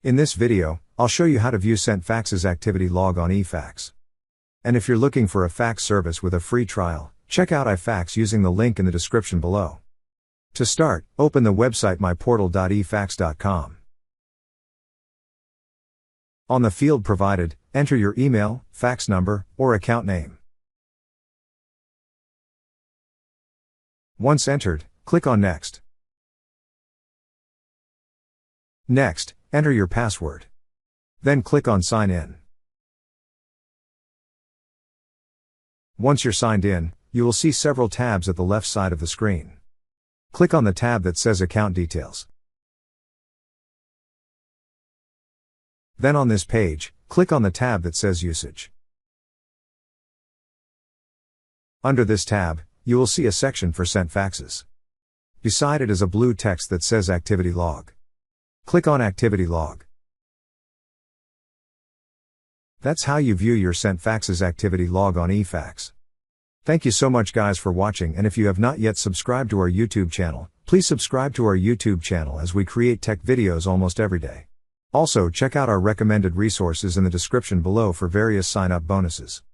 In this video, I'll show you how to view Sent Faxes Activity Log on eFax. And if you're looking for a fax service with a free trial, check out eFax using the link in the description below. To start, open the website myportal.efax.com. On the field provided, enter your email, fax number, or account name. Once entered, click on Next. Next, enter your password. Then click on Sign In. Once you're signed in, you will see several tabs at the left side of the screen. Click on the tab that says Account Details. Then on this page, click on the tab that says Usage. Under this tab, you will see a section for sent faxes. Beside it is a blue text that says Activity Log. Click on Activity Log. That's how you view your Sent Faxes Activity Log on eFax. Thank you so much guys for watching, and if you have not yet subscribed to our YouTube channel, please subscribe to our YouTube channel as we create tech videos almost every day. Also check out our recommended resources in the description below for various sign-up bonuses.